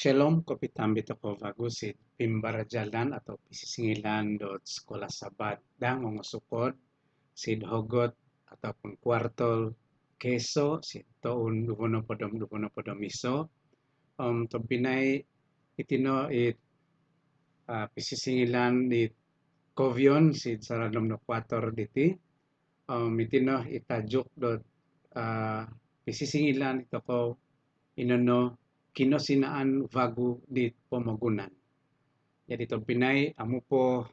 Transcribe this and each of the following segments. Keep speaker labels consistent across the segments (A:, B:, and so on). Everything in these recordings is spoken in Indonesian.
A: Shalom ko pitambi ko vagusit pimbarajalan atau pisisingilan dot sekolah sabat dang ngosukod sid hogot ataupun kuartol keso sid taun duvono podom iso to pinay itino it pisisingilan di kovion sid saradom no kuator diti itino itajuk dot pisisingilan ito ko inono kinosinaan vagu di pamagunan. Jadi to pinay amo po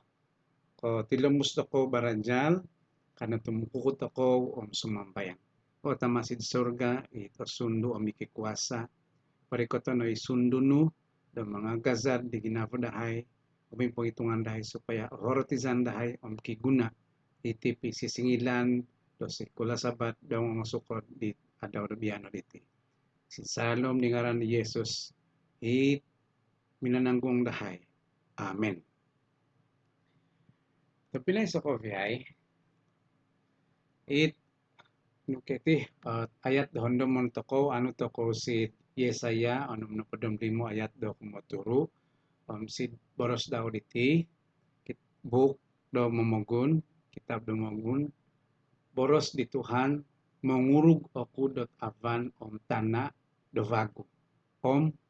A: ko tilamus ko baranjal kana tumukukot ako sumambayang. O tamasid surga ito sundo amiki kuasa. Parikoto no isundunu do mga gazad di ginapadahay kami po itungan dahay supaya horotizan dahay kiguna iti sisingilan do sikula sabat do sukod di adaw do biyano diti. Si salom ni ngaran ni Yesus it minananggung dahay. Amen. Tapilay sa koviyay it nuketi ayat hondomon toko anu toko si Yesaya anum no podom limo ayat do kumoturu si boros daw diti book do momogun kitab do momogun boros di Tuhan mengurug aku dot avan tana do vagu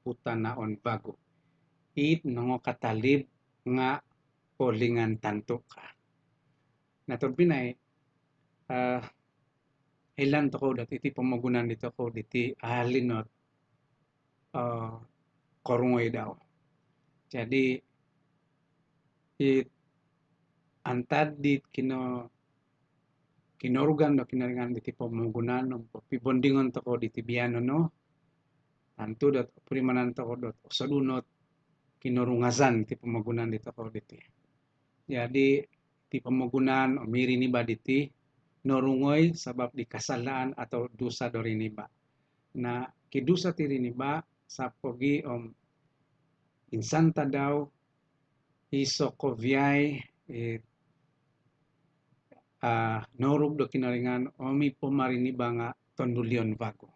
A: putana on vagu it nongo katalib nga polingan tanto ka. Natod pinay ilan to ko dati iti pamagunan dito ko diti alinot korungoy daw. Jadi it antad dit kinorugan do kinaringan diti pamagunan no pibondingon to ko diti biyano no tantu dot primanan to ko dot sadunot kinorungazan ti pamagunan dito ko diti. Jadi ti pamagunan miri ni ba diti norungoy sabab di kasalaan atau dosa do riniba. Na kidusa ti riniba sa pogi insanta daw iso kovyay norug do kinaringan omi pomariniba nga tondulyon vago.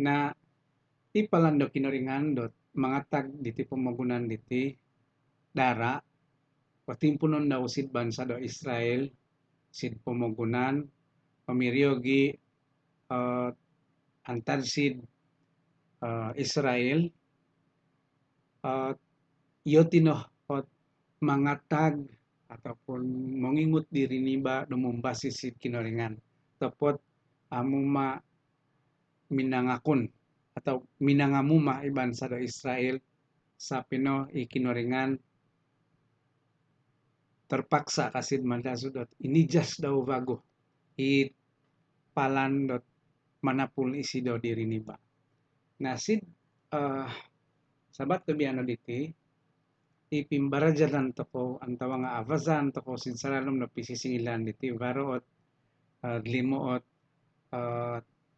A: Na ipalan do kinaringan dot mangatag diti pamagunan diti dara patimpunon daw sid bansa do Israel sid pamagunan pamiryogi antad sid Israel iyo tino mangatag ataupun mengingut diri niba dumumbasi sid kinaringan tapot amuma minangakun atau minangamuma ibansa do Israel sa pino ikinoringan terpaksa kasid mandasudot inijas daw vago it palan dot manapul isi do diri niba. Nasid sabat kebiano diti ipimbarajalan toko antawa nga avazan toko sid salalom no pisisingilan diti varoot limoot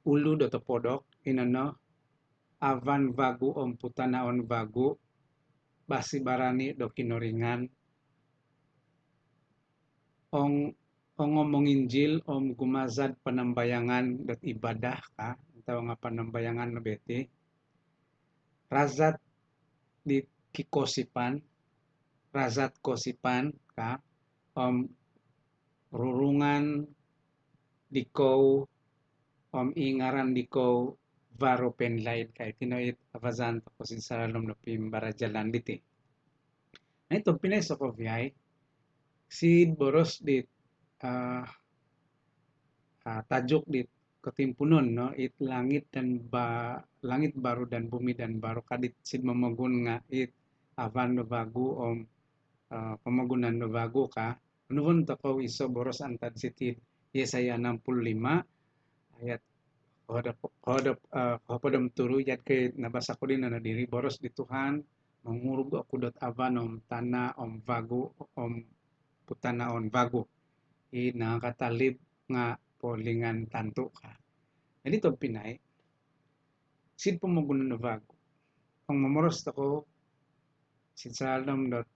A: ulu do topodok inano avan vagu putanaon vagu basi barani do kinoringan ngomong Injil gumazad panambayangan dot ibadah ka atau nga panambayangan no beti razat di kikosipan razat kosipan ka rurungan dikow ingaran dikow varo penlaid kay tinoit avazan to sin saralom no pimbarajalan diti. Na ito pinay sa kovyay si boros dit tajuk dit ketimpunon no it langit langit baru dan bumi dan baru kadit sid mamagun nga it avan no vagu pamagunan no vagu ka nuvon to ko iso boros antad sitid Yesaya 65 ayat hodop turu yat ke nabasa ko din na diri boros di Tuhan mangurug ako dot avan tana vagu putana on vagu nakakatalib nga polingan tanto ka. Jadi to pinay sid pamagunan no vagu ang mamoros ako sid salam dot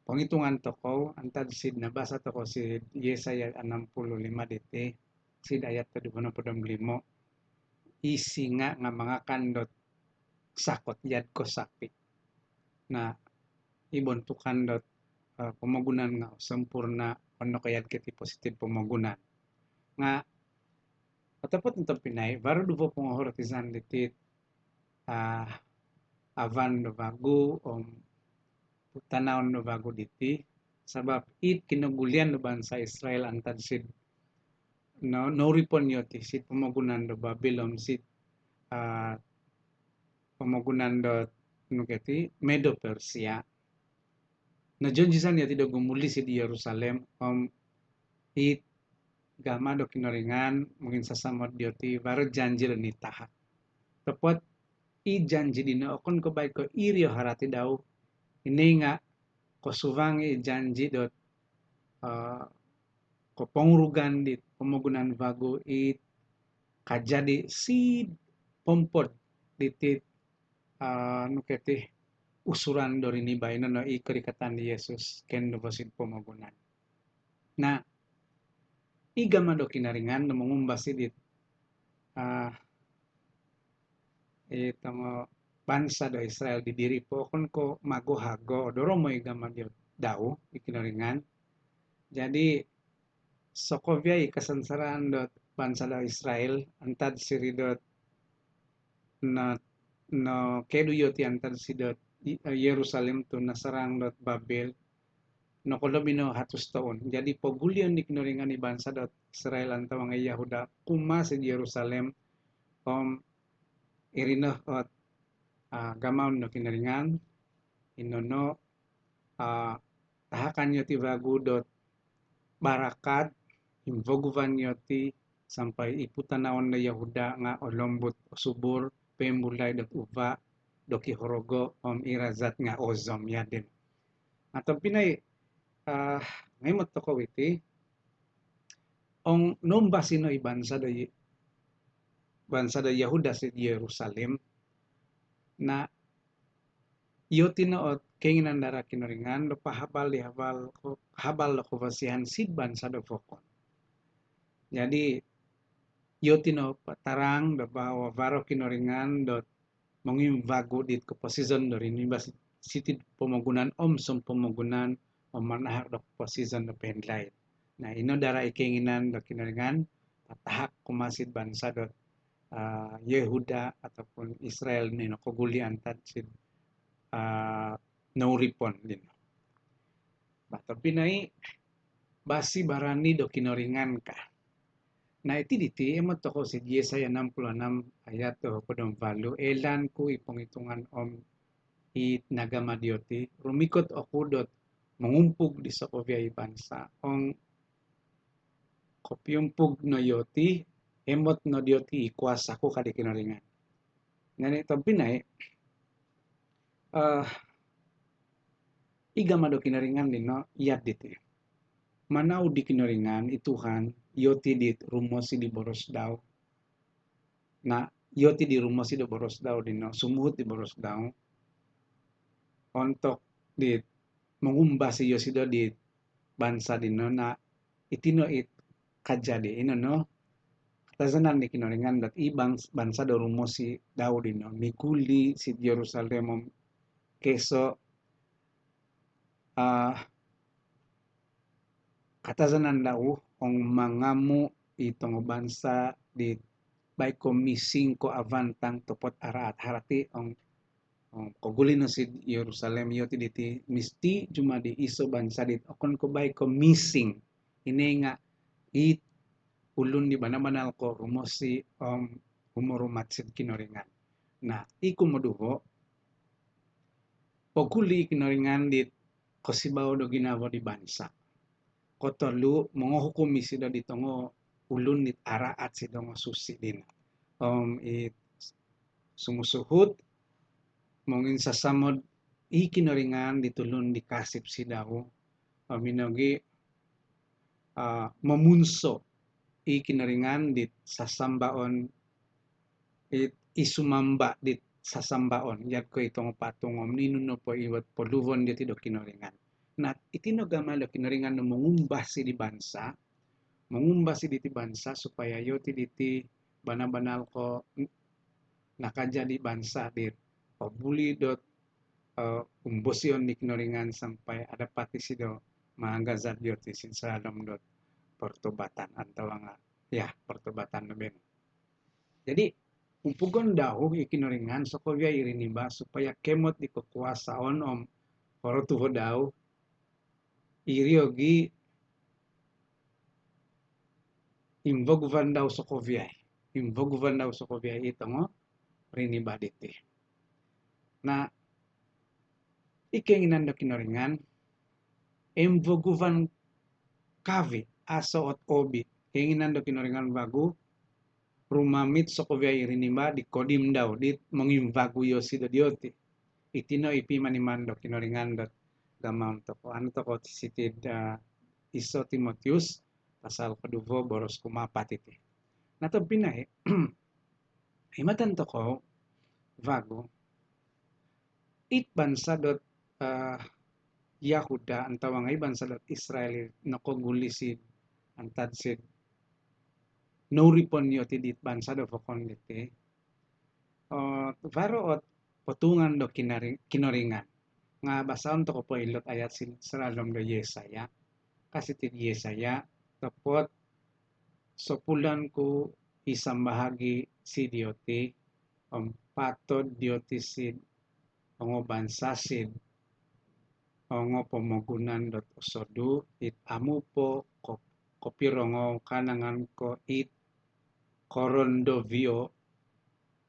A: pangitungan to ko antad sid nabasa to ko sid Yesaya 65 diti sid ayat 25 isi nga mangakan dot sakot yad ko sakti. Nah, ibontukan dot pemagunan nga sempurna ono kayat kiti positif pemagunan. Nga ataupun untuk pinay baru dupo pengahortisan ditit ah, avan do bago om tanaw no bago diti sabab it kinugulian do bansa Israel antad sid no ripon yoti sid pemagunan do Babylon sid ah, pemagunan do no keti Medo Persia na jonjisan yati do gumuli sid Yerusalem om it gama do kinoringan mungkin sasamot yoti baru janji do nitaha tepat i janji dina okon ko baik ko irio harati daw ini nga ko suvangi janji dot uh, ko pengrugan di pemagunan vago it kajadi si pompod ditit nuketi usuran dori ni bayi no i kerikatan di Yesus ken do basit pemagunan. Nah, iga mado kinaringan no mengumbasi dit uh, itong bansa do Israel di diri po kon ko mago hago doro mo iga madio daw ikinaringan. Jadi Sokovia kasansaraan dot bansa do Israel antad siri dot na no kedu yoti antad si dot Yerusalem to nasarang dot Babel no kolomino hatus taon. Jadi pogulion ni kinoringan ni bansa dot Israel anta mga Yahuda kuma si Yerusalem om irino ot gamaon no kinaringan inono tahakan yoti vagu dot barakat imvoguvan yoti sampai iputanaon na Yahuda nga olombot subur pembulay dot uva doki horogo om irazat nga ozom yadin. Atau pinay ngayon to iti ong nomba sino bansa do Yahuda sa Jerusalem na iyo tinoot keinginan dara kinoringan do pahabal habal lo kuvasihan sid bansa do fokon. Jadi iyo tino patarang do bawa varo kinoringan dot mongim vago dit ko posizon do rini bas sitid pemagunan som pemagunan om manahak do posizon do pendlay. Nah, ino dara keinginan do kinoringan patahak kumasid bansa dot Yehuda ataupun Israel nino koguli antad sid nauripon din. Tapi nai basi barani do kinoringan ka. Nah iti diti emot toko si Yesaya 66 ayat to kodong valu elan ku ipong-itungan om it nagamadioti rumikot ako dot mangumpog di sa kovyay bansa ong kopyumpog no yoti emot no dioti ikuasa ko kadi kinoringan. Ngani tapi nai iga mado kinaringan din no iyat diti. Manau di kinaringan ituhan yoti dit rumosi di boros daw. Na yoti di rumosi di boros daw din no sumuhut di boros daw. Ontok dit mengumbah si yosido di bansa din no na itino it kajadi ino no tazanan di kinaringan dat ibang bansa do rumosi daw din no mikuli si Jerusalem keso katazanan daw ong mangamu itong bansa di by komising ko avantang topot araat harati ong kogulin si Jerusalem yoti diti misti cuma di iso bansa dit okon ko by komising ini nga it ulun di bana-banal ko rumosi umurumat sid kinoringan. Nah, iku moduho poguli kinoringan dit kosibaw do ginawa di bansa. Kotolu menghukum sida ditongo ulun nit araat sidongo susi din. It sumusuhut mungkin sasamod ikinoringan ditulun dikasip sidaw minogi memunso ikinoringan dit sasambaon it isumamba dit sasambaon yat ko itong patungom ninuno po iwat poluvon dit do kinoringan. Nah, itino gamalo kinaringan no mengumbah si di bansa, mengumbah si di bansa supaya yoti diti banal-banal ko nakajadi bansa dir pabuli dot umbosion di kinoringan sampai ada patisi do manggazat dioti sin salam dot pertobatan atau nga ya pertobatan na ben. Jadi umpugon daw ikinoringan sokovia irinimba supaya kemot di kekuasaan om horotuho daw iriogi imvoguvan daw sokovia. Imvoguvan daw sokovia itongo rinimba diti. Nah, ikenginan do kinoringan imvoguvan kavi aso ot obi. Keinginan do kinoringan bagu rumamit sokovia irinimba di kodim daw di mengimvagu yosi do dioti. Itino ipi manimando kinoringan dot gamam toko ano toko sitid iso Timotius pasal kedua boros kumapat iti. Nato pinay himatan toko vago it bansa dot Yahuda antawang ay bansa dot Israel nakogulisid antadsid Noripon yoti dit bansa do fokon diti. Varo ot potungan do kinoringan. Nga basaon to ko po ilot ayat saralom do Yesaya. Kasi ti Yesaya tapot sopulan ko isang bahagi si dioti patod dioti sid ongo bansa sid ongo pomogunan dot usodu it amu po kopirongo kanangan ko it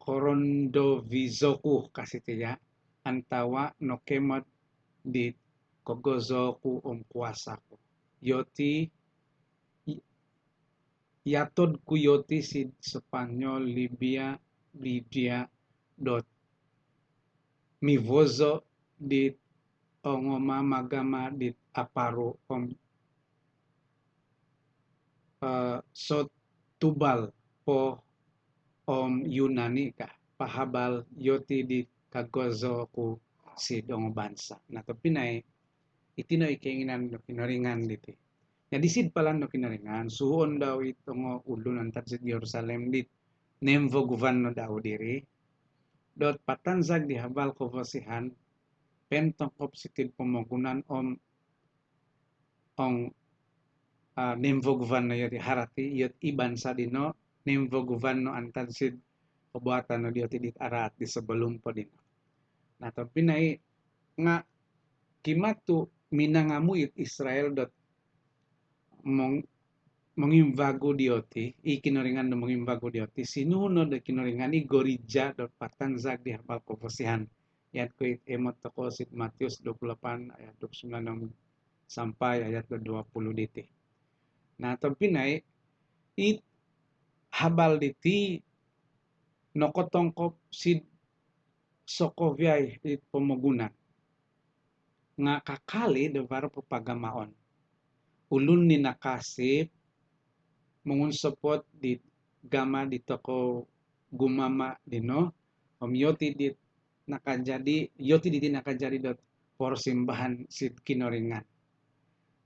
A: korondovizoku kasitiya antawa no kemot di kogozoku kuasaku yoti yatod ku yoti si Spanyol Lydia dot mivozo di ongoma magama di aparo so tubal po Yunani ka pahabal yoti di kagozo ku si dong bansa. Na to pinay itino ikenginan no kinaringan diti. Jadi sid pala no kinaringan suon daw itong ulun antat sa Jerusalem dit nemvo guvan no daw diri dot patanzag di habal ko vasihan pentong kopsitid pomogunan ong nemvo guvan no yoti harati yot iban sa dino nemvo guvan no antat sid kabuatan no dioti dit arat di sebelum po dino. Nah to pinay nga kimatu minangamuit Israel dot mengimbago dioti ikinoringan do mengimbago dioti sinuno do kinoringan i gorija dot patanzag di habal koposihan yat ko emot toko sit Matius 28 ayat 29 sampai ayat 20 diti. Nah to pinay it habal diti nokotongkop sid sokoviay it pomogunan nga kakali do baro pagamaon ulun ni nakasip mengunsopot di gama di toko gumama dino yoti dit nakajadi dot porsimbahan sid kinoringan.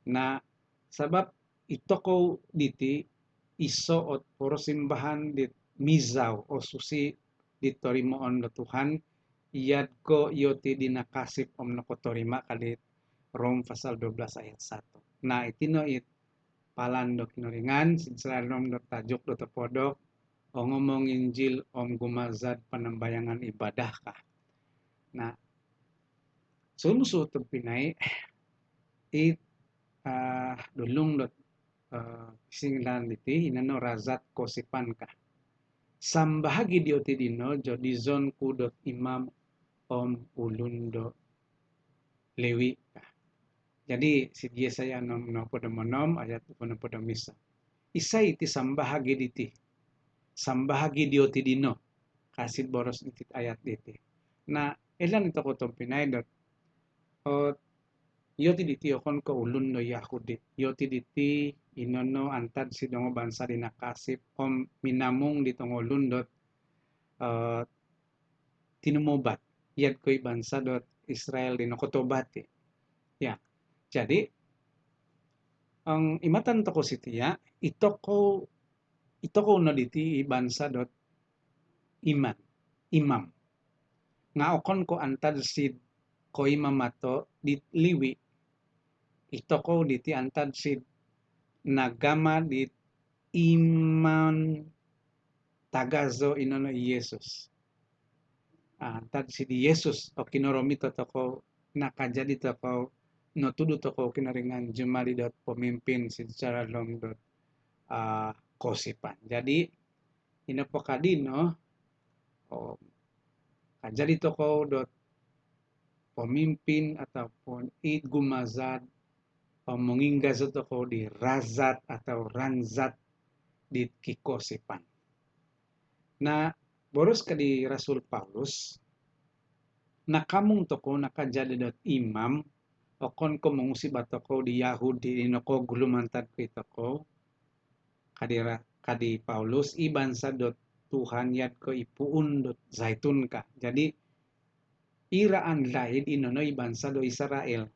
A: Na sabab itoko diti iso ot porsimbahan dit mizaw o susi ditorimoon do Tuhan iyad ko yoti dinakasip nakotorima kadit Rom pasal 12 ayat 1. Nah itino it palando kinoringan sinsalalom do tajuk do tepodok o ngomong Injil gumazad panambayangan ibadah ka. Nah sumusu pinay it dulung dot singlan diti inano razat kosipan ka. Sambahagi dioti dino jodizon ku dot imam ulundo lewi ka. Jadi si Yesaya no podomonom ayat podo misa. Isay iti sambahagi diti. Sambahagi dioti dino. Kasid boros diti ayat diti. Na elan ito ko itong pinaydot. O yoti diti okon ko ulun no Yahudi. Yoti diti inono antad si dongo bansa dinakasip minamong ditong ulun dot tinumobat. Yad ko'y bansa dot Israel dinokotobat. Ya. Jadi ang imatan to ko sitiya ito ko no diti bansa dot imam ngaokon ko antad sid ko imamato dit liwi ito ko diti antad sid nagama dit iman tagazo inono Yesus. Antad sid Yesus o kinoromito to ko nakajadi to ko no tudu to ko kinaringan jumali dot pemimpin secara long dot kosipan. Jadi ino po kadino o kajadi to ko dot pemimpin ataupun it gumazad pamunginggas to ko di razat atau ranzat di kikosipan. Na boros ka di Rasul Paulus nakamong to ko nakajadi dot imam o kon ko mangusib to ko di Yahudi ino ko gulumantad ko ito ko kadi Paulus ibansa dot Tuhan yat ko ipuun dot zaitun ka. Jadi iraan lain ino no ibansa do Israel.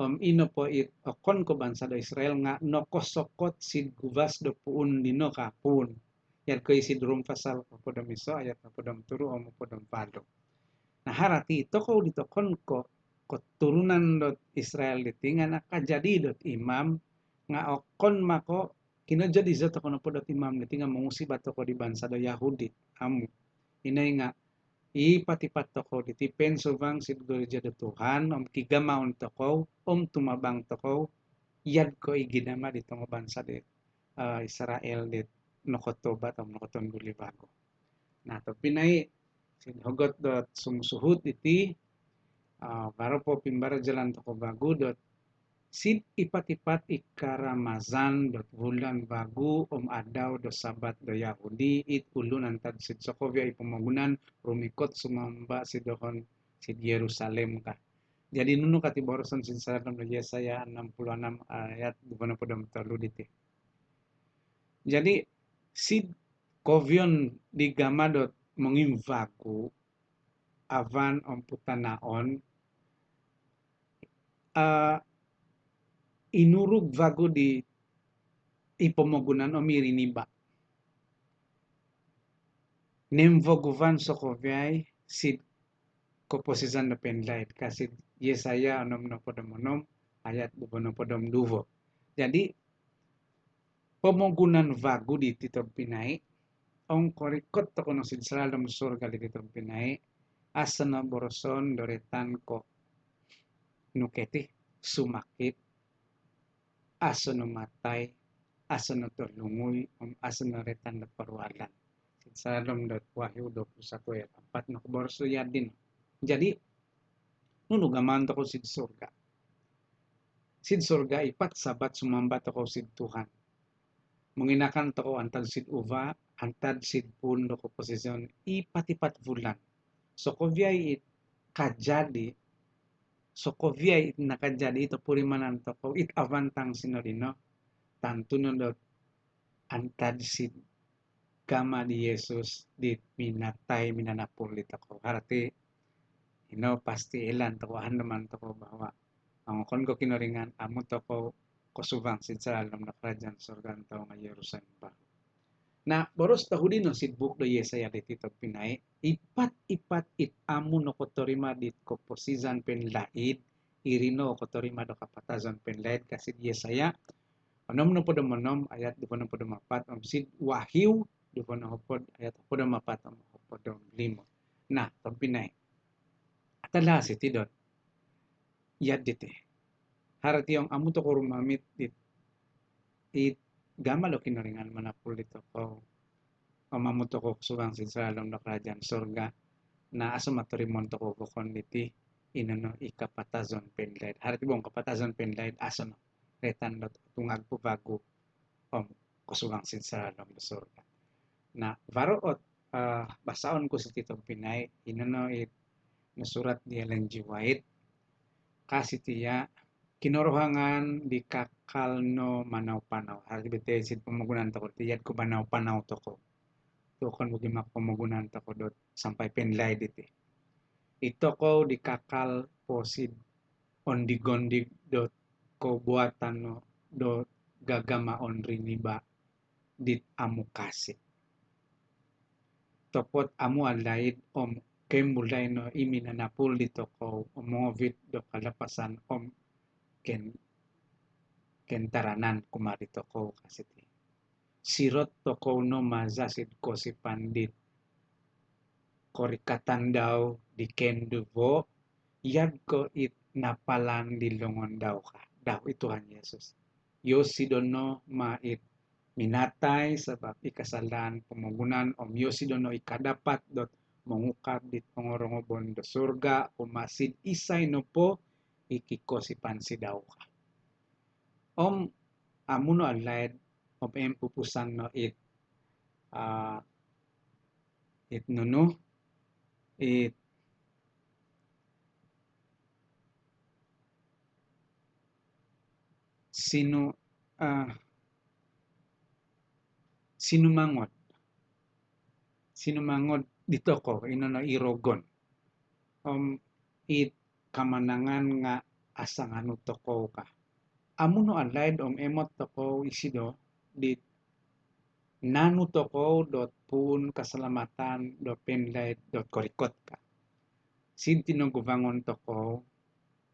A: Ino po okon ko bansa do Israel nga nokosokot sid gubas do puun dino kapun. Yat ko isid rum pasal kapodam iso ayat kapodam turu o kapodam palo. Nah harati ito ko dito kon ko turunan dot Israel diti nga nakajadi dot imam nga okon mako kinajadi zato ko na po dot imam diti nga mangusib ato ko di bansa do Yahudi amu. Inay nga ipatipat to ko diti pensubang sidgurja do Tuhan kigamaon to ko tumabang to ko yad ko iginama dito nga bansa di Israel dit nokotobat o nokoton gulibago. Nah to pinay sinhugot dot sumusuhut iti baro po pimbara jalan to ko bago dot sid ipat-ipat ikaramazan dot bulan bagu adaw do sabat do Yahudi it ulun antad sid Sokovia ipumagunan rumikot sumamba sidohon sid Yerusalem ka. Jadi nunu kati borosan sid salam do Yesaya 66 ayat 23 diti. Jadi sid kovion di gamadot mengimvaku avan putanaon inurug vago di ipomogunan o miriniba. Nemvoguvan sokovyay sid koposizan na penlait kasi Yesaya onom no podomonom ayat bubono podom duvo. Jadi pomogunan vago di titog pinay ong korikot to kono sid salam surga di titog pinay asana boroson doretan ko nuketi sumakit asano matay asano tulungoy asano retan na parwalan. Salam dot Wahyu 21 ayat 4 no borso yadin. Jadi nunugaman to ko sid surga. Sid surga ipat sabat sumamba to ko sid Tuhan. Menginakan to ko antad sid uva, antad sid pundo ko posisyon ipat-ipat bulan. So kovyay it kajadi so kovyay it nakajadi ito purimanan to ko it avantang sinodino tanto no dot antad sid kama di Yesus di minatay minanapul dito ko. Harati pasti ilan to ko naman to ko bahwa ang kon ko kinoringan amo to ko kosubang sid sa alam na kerajaan surga to nga Yerusalem ba. Na boros tahudino sid buk do Yesaya dito pinay ipat-ipat it amo no kotorima dit ko posizan penlaid irino kotorima do kapatazan penlaid kasi Yesaya onom no podom monom ayat 24 sid Wahyu 24 ayat 24 podom 5. Nah to pinay atala si tidot yad dite harati yung amo to ko rumamit it gamalo kinaringan manapul dito ko mamuto ko subang sin salam na kerajaan surga na aso maturimon to ko kon diti inano ikapatazon penlaid harati bong kapatazon penlaid aso no retan dot tungag po bago kusubang sin salam na surga na varoot basaon ko si Tito Pinay inano it nasurat di Ellen G. White kasi tiya kinorohangan di kakal no manaw-panaw. Harap betesid pamagunan to ko. Tiyad ko banaw-panaw to ko. To kon bugimak pamagunan to ko dot sampai penlay diti. Ito ko di kakal posid ondig-ondig dot ko buatan no dot gagamaon riniba dit amu kasi. Topot amu alaid mulay no iminanapul dito ko umovit do kalapasan ken ken taranan kumarito ko kasiti. Sirot to ko no mazasid ko si pandit korikatan daw di kenduvo yad ko it napalan di longon daw ka. Daw ituhan Yesus. Yosidono mait minatay sabab ikasalan pumugunan yosidono ikadapat dot mengukap di pangorongobon do surga umasid isay no po ikikosipan si daw ka. Amuno alad pupusan no it nuno it sinumangod dito ko inono irogon it kamanangan nga asangano to ko ka amuno alad emot to ko isido dit nanu to ko pun kasalamatan penlay korikot ka sin tinugubangon to ko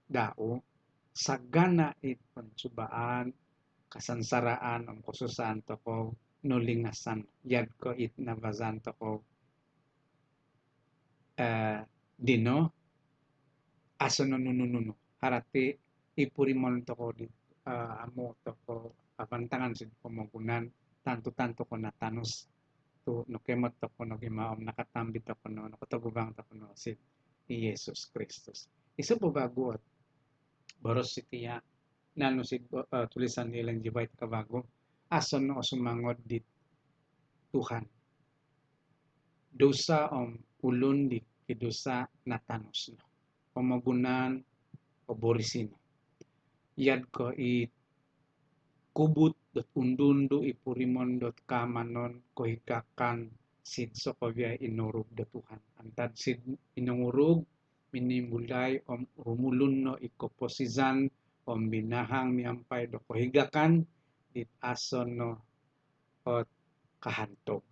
A: dao sagana it pansubaan kasansaraan khususan to ko nulingasan yad ko it nabazan to ko dino aso nunununo harati ipurimon to ko dit amo to ko apantangan sin pumugunan tanto ko natanus to nukemot to ko gimaom nakatambit to ko no nakatagubang to ko no si Jesus Kristus. Isu po baguot boros sitiya nano si tulisan nilang jibait kabago ason no sumangod dit Tuhan. Dosa ulun di kidosa natanus no. Pamagunan o borisin. Yad ko it kubut dot undundo ipurimon dot kamanon ko hikakan sid so kobya inurug do Tuhan. Antad sid inungurug minimulay rumulun no ikoposizan binahang miampay do ko higakan dit ason no ot kahantog.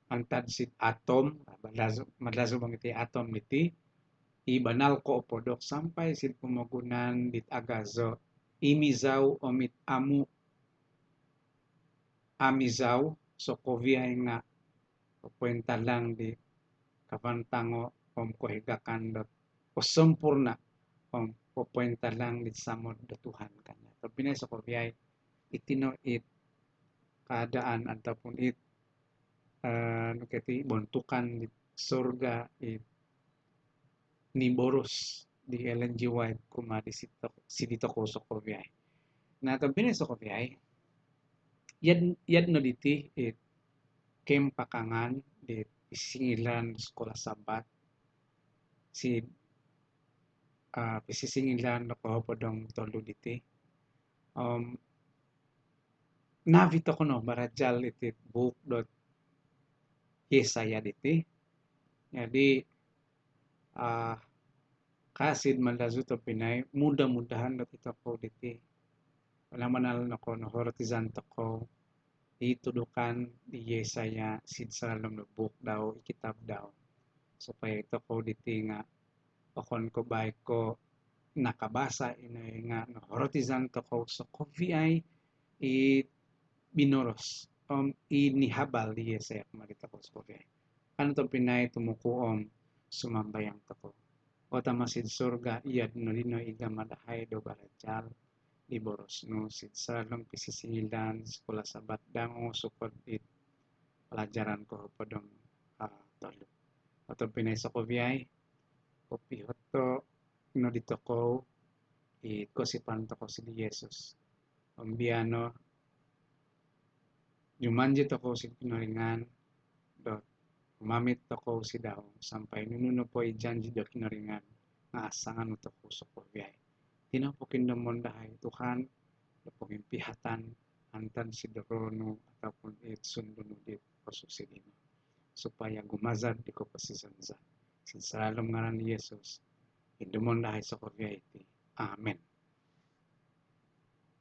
A: Antad sid atom madlazo bang iti atom niti ibanal ko opodok sampai sid pumugunan dit agazo imizaw omit amizaw so koviyay nga puwenta lang di kapantango ko higakan dot o sempurna puwenta lang di samod do Tuhan kanya. So pinay so koviyay itino it keadaan ataupun it kati bontukan di surga it ni boros di Ellen G. White kuma di dito ko so koviyay. Na tabi so koviyay yad no diti it kem pakangan di isingilan sekolah sabat si pisisingilan no ko podong tolo diti navito ko no marajal iti book dot Yesaya diti jadi kasid malazo to pinay mudah-mudahan dot ito ko diti wala manal na ko no horotizan to ko itudukan di Yesaya sid salam no book daw ikitab daw supaya ito ko diti nga okon ko bay ko nakabasa inay nga no horotizan to ko so koviyay binoros inihabal di Yesaya kumarita ko so koviyay ano to pinay tumukuom sumambayang to ko o tamasid surga iyad no lino igamadahay do barajal di boros no sid salong pisisingilan sekolah sabat dango sukod it pelajaran ko podong tolo o pinay sa koviyay kopihot to no dito ko ikosipan to ko si Jesus biano jumanjit to ko si pinaringan dot umamit to ko si daw sampai nununo po ijanji do kinaringan nga asangan to ko so koviyay tinapokin namon dahay Tuhan po impihatan antan si dorono ataupun it sunduno dit posusidino supaya gumazad di ko pasizanza sin salam ngaran ni Jesus indumon dahay sa koviyay iti amen.